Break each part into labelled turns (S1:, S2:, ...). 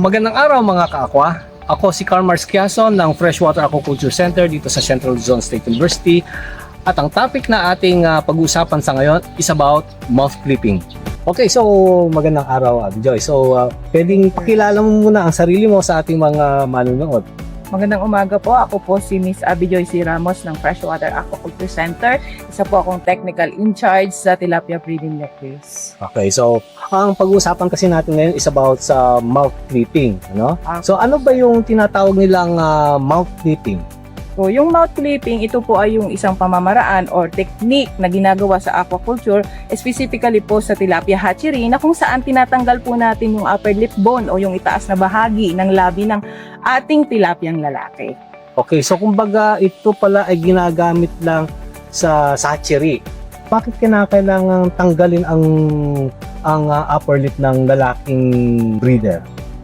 S1: Magandang araw mga ka-aqua. Ako si Carmars Quiason ng Freshwater Aquaculture Center dito sa Central Luzon State University. At ang topic na ating pag-uusapan sa ngayon is about mouth clipping. Okay, so magandang araw, Joy. So, pwedeng pakilala mo muna ang sarili mo sa ating mga manunood.
S2: Magandang umaga po. Ako po si Miss Abby Joy C. Ramos ng Freshwater Aquaculture Center. Isa po akong technical in charge sa tilapia breeding necklace.
S1: Okay, so ang pag-uusapan kasi natin ngayon is about sa mouth clipping, ano? So ano ba yung tinatawag nilang mouth clipping?
S2: So, yung mouth clipping, ito po ay yung isang pamamaraan or technique na ginagawa sa aquaculture, specifically po sa tilapia hatchery, na kung saan tinatanggal po natin yung upper lip bone o yung itaas na bahagi ng labi ng ating tilapiyang lalaki.
S1: Okay, so kumbaga ito pala ay ginagamit lang sa hatchery. Bakit kailangan tanggalin ang upper lip ng lalaking breeder?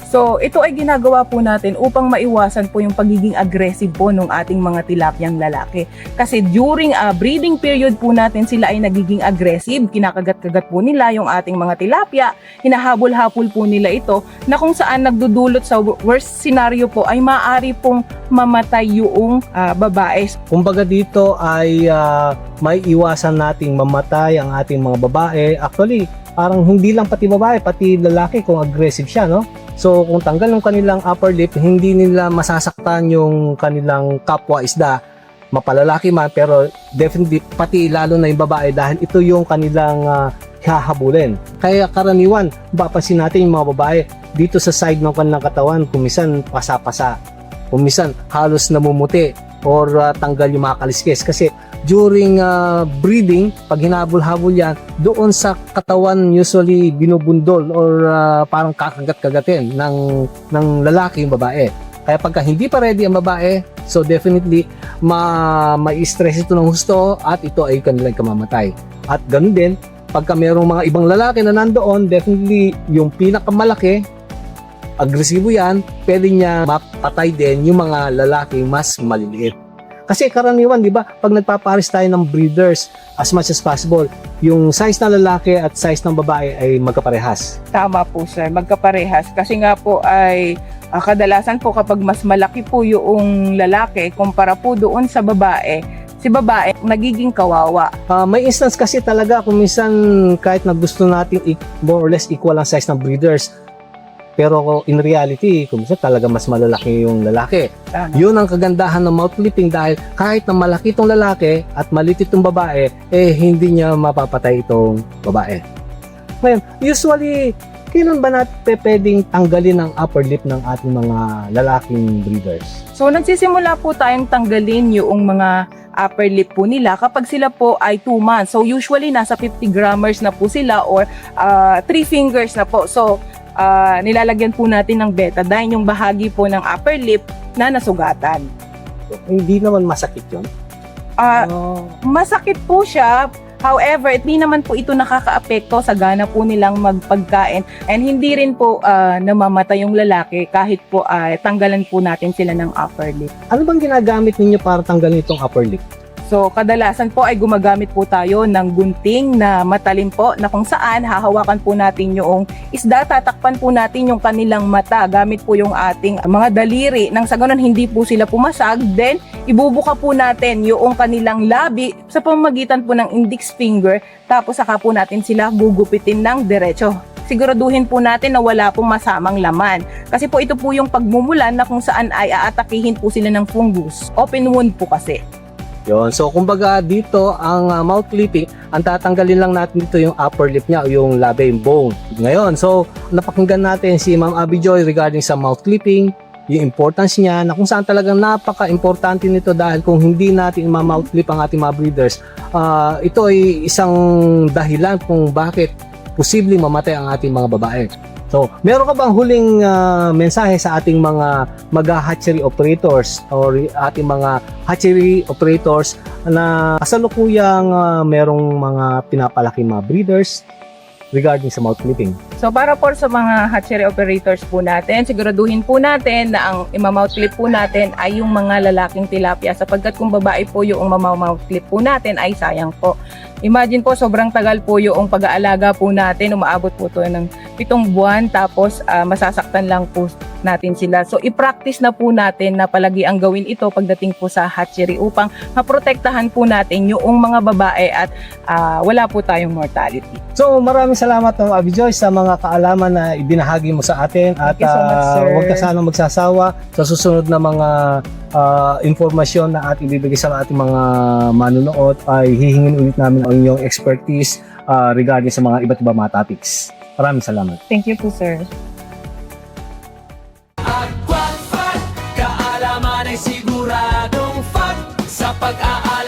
S2: So, ito ay ginagawa po natin upang maiwasan po yung pagiging aggressive po ng ating mga tilapiyang lalaki. Kasi during breeding period po natin, sila ay nagiging aggressive, kinakagat-kagat po nila yung ating mga tilapia, hinahabol-habol po nila ito, na kung saan nagdudulot sa worst scenario po ay maaari pong mamatay yung babae.
S1: Kumbaga dito ay may iwasan nating mamatay ang ating mga babae. Actually, parang hindi lang pati babae, pati lalaki kung aggressive siya, no? So kung tanggal ng kanilang upper lip, hindi nila masasaktan yung kanilang kapwa isda, mapalalaki man, pero definitely pati lalo na yung babae dahil ito yung kanilang hahabulin. Kaya karaniwan, mapapansin natin yung mga babae dito sa side ng kanilang katawan, kumisan pasa-pasa, kumisan halos namumuti or tanggal yung mga kaliskes. Kasi during breeding, pag hinabol-habol yan, doon sa katawan usually binubundol or parang kakagat-kagatin ng lalaki yung babae. Kaya pagka hindi pa ready ang babae, so definitely ma-stress ito ng husto at ito ay kanilang kamamatay. At ganun din, pagka mayroong mga ibang lalaki na nandoon, definitely yung pinakamalaki, agresibo yan, pwede niya mapatay din yung mga lalaki mas maliliit. Kasi karaniwan, di ba, pag nagpapares tayo ng breeders, as much as possible, yung size ng lalaki at size ng babae ay magkaparehas.
S2: Tama po sir, magkaparehas. Kasi nga po ay kadalasan po kapag mas malaki po yung lalaki kumpara po doon sa babae, si babae nagiging kawawa.
S1: May instance kasi talaga kung minsan kahit na gusto natin more or less equal ang size ng breeders, pero in reality, kung minsan talaga mas malalaki yung lalaki.
S2: Tama.
S1: Yun ang kagandahan ng mouth clipping dahil kahit na malaki itong lalaki at maliit itong babae, hindi niya mapapatay itong babae. Ngayon, usually, kailan ba natin pwedeng tanggalin ang upper lip ng ating mga lalaking breeders?
S2: So, nagsisimula po tayong tanggalin yung mga upper lip po nila kapag sila po ay 2 months. So, usually, nasa 50 grammars na po sila or 3 fingers na po. So, nilalagyan po natin ng betadine yung bahagi po ng upper lip na nasugatan.
S1: So, hindi naman masakit yun?
S2: Masakit po siya. However, hindi naman po ito nakakaapekto sa gana po nilang magpagkain and hindi rin po namamatay yung lalaki kahit po tanggalan po natin sila ng upper lip.
S1: Ano bang ginagamit ninyo para tanggalin itong upper lip?
S2: So, kadalasan po ay gumagamit po tayo ng gunting na matalim po na kung saan hahawakan po natin yung isda, tatakpan po natin yung kanilang mata gamit po yung ating mga daliri nang sa ganun hindi po sila pumasag. Then, ibubuka po natin yung kanilang labi sa pamamagitan po ng index finger tapos saka po natin sila gugupitin ng diretso. Siguraduhin po natin na wala pong masamang laman. Kasi po ito po yung pagmumulan na kung saan ay aatakihin po sila ng fungus. Open wound po kasi.
S1: Yun. So, kumbaga dito, ang mouth clipping, ang tatanggalin lang natin dito yung upper lip niya o yung labi, yung bone. Ngayon, so, napakinggan natin si Ma'am Abby Joy regarding sa mouth clipping, yung importance niya, na kung saan talagang napaka-importante nito dahil kung hindi natin ma-mouth clip ang ating mga breeders, ito ay isang dahilan kung bakit posibleng mamatay ang ating mga babae. So, meron ka bang huling mensahe sa ating mga mag-hatchery operators or ating mga hatchery operators na kasalukuyang merong mga pinapalaki mga breeders regarding sa mouth clipping?
S2: So para po sa mga hatchery operators po natin, siguraduhin po natin na ang imamouth clip po natin ay yung mga lalaking tilapia sapagkat kung babae po yung mamamouth clip po natin ay sayang po. Imagine po, sobrang tagal po yung pag-aalaga po natin. Umaabot po ito ng 7 buwan tapos masasaktan lang po natin sila. So i-practice na po natin na palagi ang gawin ito pagdating po sa hatchery upang maprotektahan po natin yung mga babae at wala po tayong mortality.
S1: So maraming salamat ng Abby Joyce sa mga kaalaman na ibinahagi mo sa atin at
S2: Thank you so much, sir.
S1: huwag ka sanang magsasawa sa susunod na mga informasyon na ating ibibigay sa ating mga manunood ay hihingin ulit namin ang inyong expertise regarding sa mga iba't ibang mga topics. Maraming salamat.
S2: Thank you po, sir.
S3: Aquafact, kaalaman ay siguradong fact sa pag-aaral.